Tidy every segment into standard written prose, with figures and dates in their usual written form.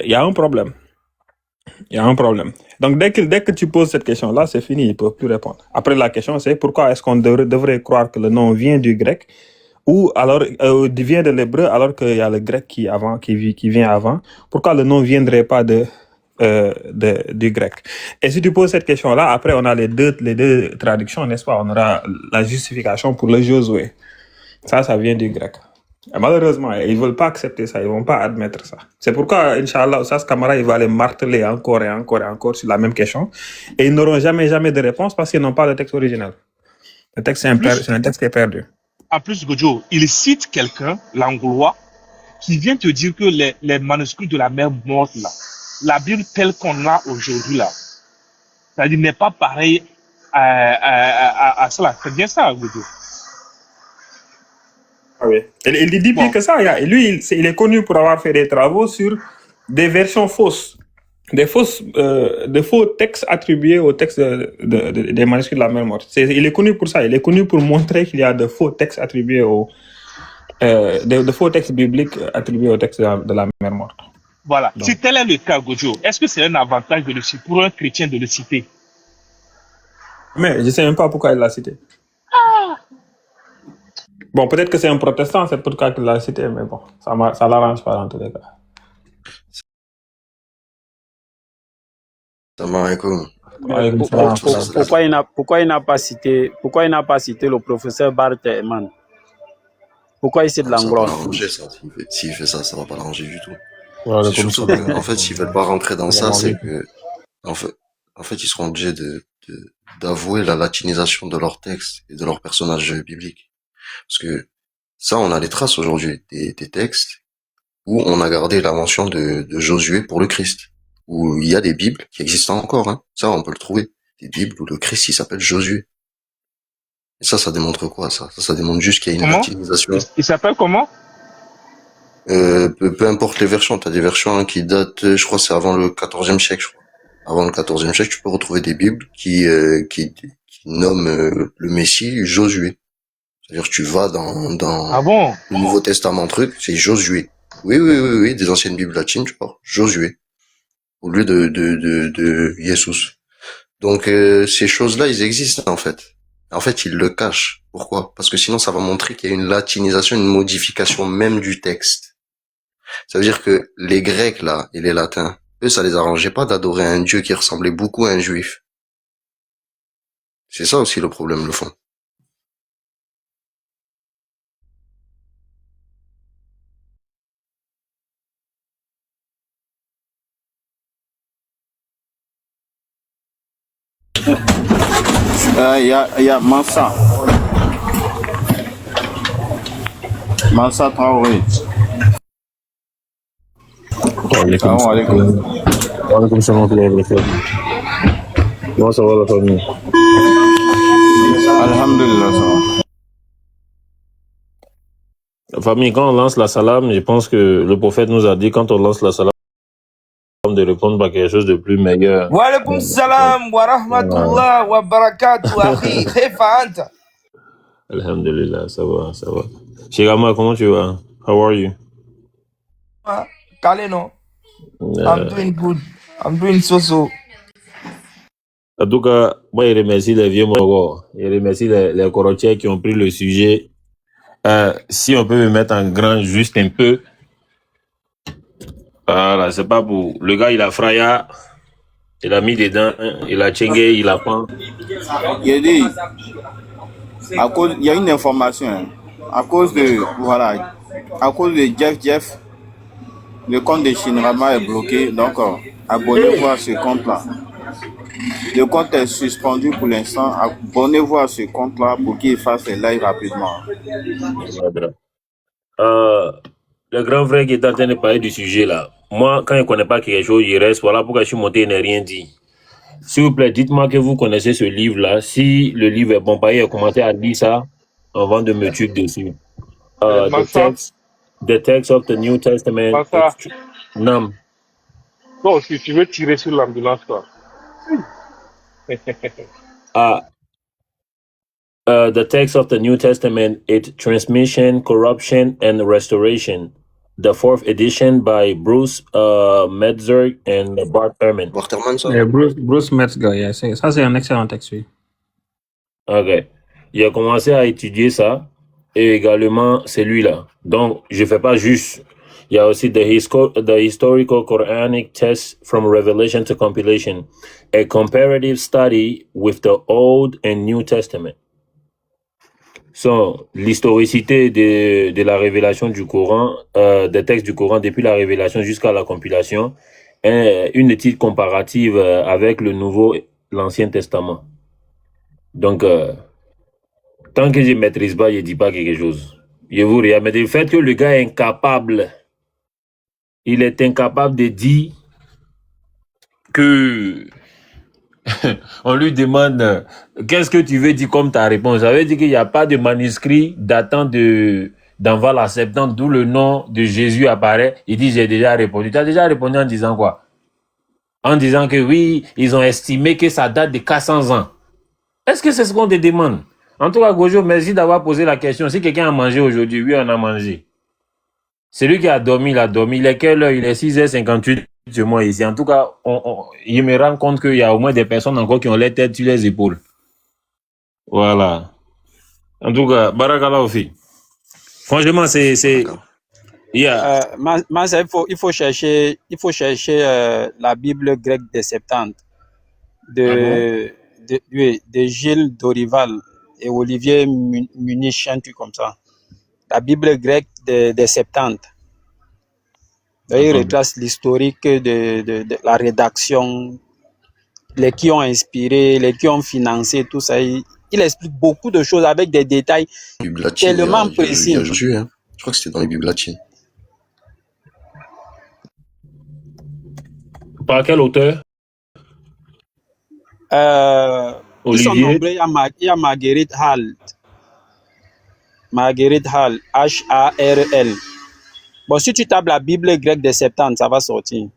il y a un problème. Il y a un problème. Donc, dès que tu poses cette question-là, c'est fini, ils ne peuvent plus répondre. Après, la question, c'est pourquoi est-ce qu'on devrait croire que le nom vient du grec ou alors vient de l'hébreu alors qu'il y a le grec qui vient avant? Pourquoi le nom ne viendrait pas du grec? Et si tu poses cette question-là, après, on a les deux traductions, n'est-ce pas? On aura la justification pour le Josué. Ça vient du grec. Et malheureusement, ils ne veulent pas accepter ça, ils ne vont pas admettre ça. C'est pourquoi, Inch'Allah, Oustaz Kamara, il va les marteler encore et encore et encore sur la même question. Et ils n'auront jamais de réponse parce qu'ils n'ont pas le texte original. Le texte, c'est un texte qui est perdu. En plus, Gojo, il cite quelqu'un, l'Anglois, qui vient te dire que les manuscrits de la mer morte, là, la Bible telle qu'on a aujourd'hui, là, c'est-à-dire n'est pas pareil à cela. C'est bien ça, Gojo. Ah oui. Il dit pire que ça. Lui, il est connu pour avoir fait des travaux sur des versions fausses. Des faux textes attribués au texte des manuscrits de la mer morte. Il est connu pour ça. Il est connu pour montrer qu'il y a de faux textes attribués de faux textes bibliques attribués au texte de la mer morte. Voilà. Donc, si tel est le cas, Gojo, est-ce que c'est un avantage pour un chrétien de le citer? Mais je ne sais même pas pourquoi il l'a cité. Bon, peut-être que c'est un protestant, c'est pourquoi il l'a cité, mais bon, ça ne l'arrange pas dans tous les cas. Pourquoi il n'a pas cité le professeur Bart Ehrman? Pourquoi il cite l'Anglois? Ça va pas l'arranger, ça. S'il fait ça, ça va pas l'arranger du tout. C'est surtout que, en fait, s'ils veulent pas rentrer dans ça, c'est que, en fait, ils seront obligés d'avouer la latinisation de leurs textes et de leurs personnages bibliques. Parce que ça, on a les traces aujourd'hui des textes où on a gardé la mention de Josué pour le Christ. Où il y a des Bibles qui existent encore, hein. Ça, on peut le trouver. Des Bibles où le Christ, il s'appelle Josué. Et ça démontre quoi, ça? Ça démontre juste qu'il y a une latinisation. Il s'appelle comment? Peu importe les versions. T'as des versions qui datent, je crois, c'est avant le 14e siècle, je crois. Avant le 14e siècle, tu peux retrouver des Bibles qui nomment le Messie Josué. C'est-à-dire que tu vas dans le Nouveau Testament c'est Josué. Oui, des anciennes Bibles latines, tu vois, Josué. Au lieu de Jesus. Donc, ces choses-là, ils existent, en fait. En fait, ils le cachent. Pourquoi? Parce que sinon, ça va montrer qu'il y a une latinisation, une modification même du texte. Ça veut dire que les Grecs, là, et les Latins, eux, ça les arrangeait pas d'adorer un Dieu qui ressemblait beaucoup à un Juif. C'est ça aussi le problème, le fond. Il y a Mansa Traoré. Salam alaikum. Wa alaikum salam wa rahmatullahi wa barakatuh. Comment ça va la famille? Alhamdulillah, ça va. La famille, quand on lance la salam, je pense que le prophète nous a dit, quand on lance la salam, de répondre par quelque chose de plus meilleur. Wa alaikum salam wa rahmatullahi wa barakatuh, akhi. Kaifa anta? Alhamdulillah, ça va. Shirama, comment tu vas? How are you? Kaleno. I'm doing good. I'm doing so. En tout cas, moi, je remercie les vieux Mogos. Je remercie les Korotiers qui ont pris le sujet. Si on peut me mettre en grand juste un peu. Voilà, c'est pas pour... Le gars, il a fraya, il a mis dedans, il a tchengué, il a pan. Il dit, il y a une information, hein. À cause de Jeff, le compte de Shinrama est bloqué, donc abonnez-vous à ce compte-là. Le compte est suspendu pour l'instant, abonnez-vous à ce compte-là pour qu'il fasse les lives rapidement. Le grand frère qui est en train de parler du sujet là, moi, quand je ne connais pas quelque chose, je reste. Voilà pourquoi je suis monté et n'ai rien dit. S'il vous plaît, dites-moi que vous connaissez ce livre-là. Si le livre est bon, pareil, commencez à lire ça avant de me tuer dessus. The text of the New Testament. Non. Non, si tu veux tirer sur l'ambulance, quoi. The text of the New Testament is transmission, corruption, and restoration. The fourth edition by Bruce Metzger and Bart Ehrman. Waterman, ça? Bruce Metzger, yeah, ça c'est un excellent texte, oui. Ok. Il a commencé à étudier ça et également celui-là. Donc, je ne fais pas juste. Il y a aussi the Historical Quranic Test from Revelation to Compilation, a comparative study with the Old and New Testament. So, l'historicité de la révélation du Coran, des textes du Coran depuis la révélation jusqu'à la compilation, et une étude comparative avec le Nouveau et l'Ancien Testament. Donc, tant que je ne maîtrise pas, je ne dis pas quelque chose. Je vous regarde. Mais le fait que le gars est incapable, il est incapable de dire que on lui demande qu'est-ce que tu veux dire comme ta réponse. Ça veut dire qu'il n'y a pas de manuscrit datant d'avant la Septante, d'où le nom de Jésus apparaît. Il dit j'ai déjà répondu. Tu as déjà répondu en disant quoi? En disant que oui, ils ont estimé que ça date de 400 ans. Est-ce que c'est ce qu'on te demande? En tout cas, Gojo, merci d'avoir posé la question. Si quelqu'un a mangé aujourd'hui, oui, on a mangé. Celui qui a dormi, il a dormi. Il est quelle heure? Il est 6h58 chez moi ici. En tout cas, il me rend compte qu'il y a au moins des personnes encore qui ont les têtes sur les épaules. Voilà. En tout cas, Barakallah aussi. Franchement, c'est. Yeah. Il faut chercher la Bible grecque des Septante de Gilles Dorival et Olivier Munich, un truc comme ça. La Bible grecque des Septante. Il retrace l'historique de la rédaction, les qui ont inspiré, les qui ont financé, tout ça. Il explique beaucoup de choses avec des détails tellement précis. Il y a Josué, hein. Je crois que c'était dans les Bibles latines. Par quel auteur? Ils sont nombreux. Il y a Marguerite Hall. Marguerite Hall, H-A-R-L. Bon, si tu tapes la Bible grecque des Septante, ça va sortir.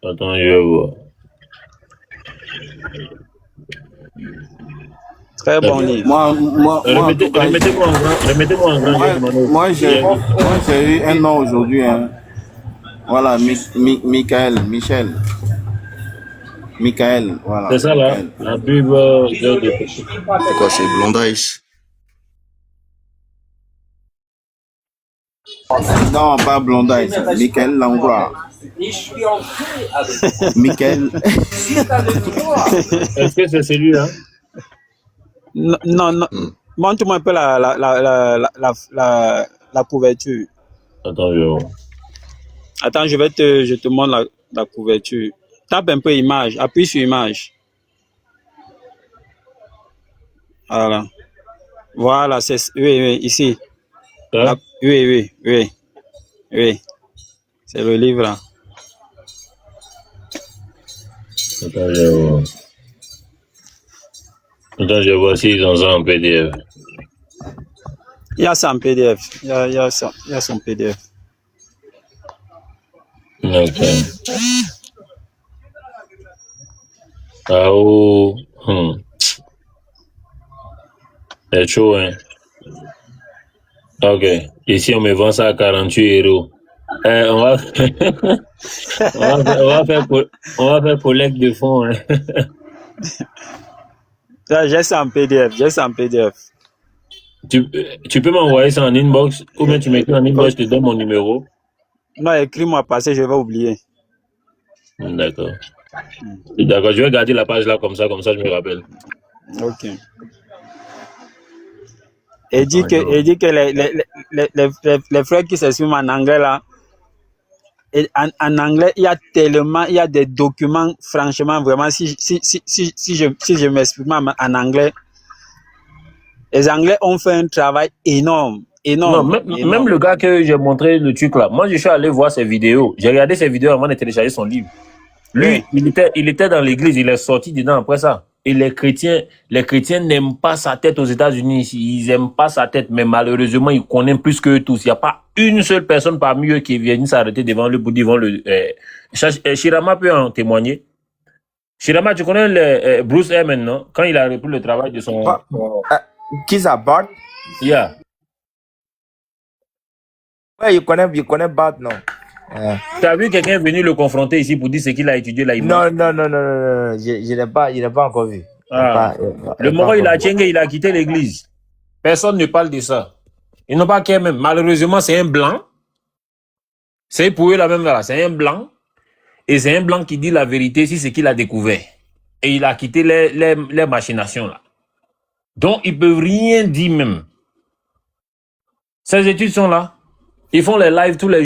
Attends, je vais voir. Très bon livre. Remettez-moi en grand. Moi, j'ai eu un nom aujourd'hui. Hein. Voilà, Michael, voilà. C'est ça là, la Bible. C'est quoi, c'est Blondice? Non, pas Blondice, Michael Langlois. Michael. Est-ce que c'est celui-là? Non. Montre-moi un peu la couverture. Attends, je vais voir. Attends, je te montre la couverture. Tape un peu image, appuie sur image. Voilà, c'est oui, ici. Hein? Oui. C'est le livre là. Attends, je vais voir. Attends, je vois s'ils ont ça en PDF. Il y a ça en PDF. Il y a son PDF. Ok. Ah oh. C'est chaud, hein. Ok. Ici, on me vend ça à 48 €. On va faire collecte de fonds. Hein. J'ai ça en PDF. Tu peux m'envoyer ça en inbox ou bien tu m'écris en inbox, je te donne mon numéro. Non, écris-moi passer, je vais oublier. D'accord. D'accord, je vais garder la page là comme ça je me rappelle. Ok. Et dit que les frères qui s'expriment en anglais là, et en anglais, il y a des documents, franchement, vraiment, si je m'exprime en anglais, les Anglais ont fait un travail énorme. Non, même le gars que j'ai montré le truc là, moi je suis allé voir ses vidéos. J'ai regardé ses vidéos avant de télécharger son livre. Lui, il était dans l'église, il est sorti dedans après ça. Et les chrétiens n'aiment pas sa tête aux États-Unis. Ils n'aiment pas sa tête, mais malheureusement, ils connaissent plus que tous. Il n'y a pas une seule personne parmi eux qui est venue s'arrêter devant lui pour dire Shirama peut en témoigner. Shirama, tu connais Bruce Ehrman, non? Quand il a repris le travail de son... Qui ça, Bart? Yeah. Ouais, il connaît Bart, non. Tu as vu quelqu'un venir le confronter ici pour dire ce qu'il a étudié là, il ment. Non. Je n'ai pas encore vu. Ah. Le Moro, il a tchengué, il a quitté l'église. Personne ne parle de ça. Ils n'ont pas qu'un même. Malheureusement, c'est un blanc. C'est pour eux la même là. C'est un blanc. Et c'est un blanc qui dit la vérité sur ce qu'il a découvert. Et il a quitté les machinations là. Donc, ils ne peuvent rien dire même. Ces études sont là. Ils font les lives tous les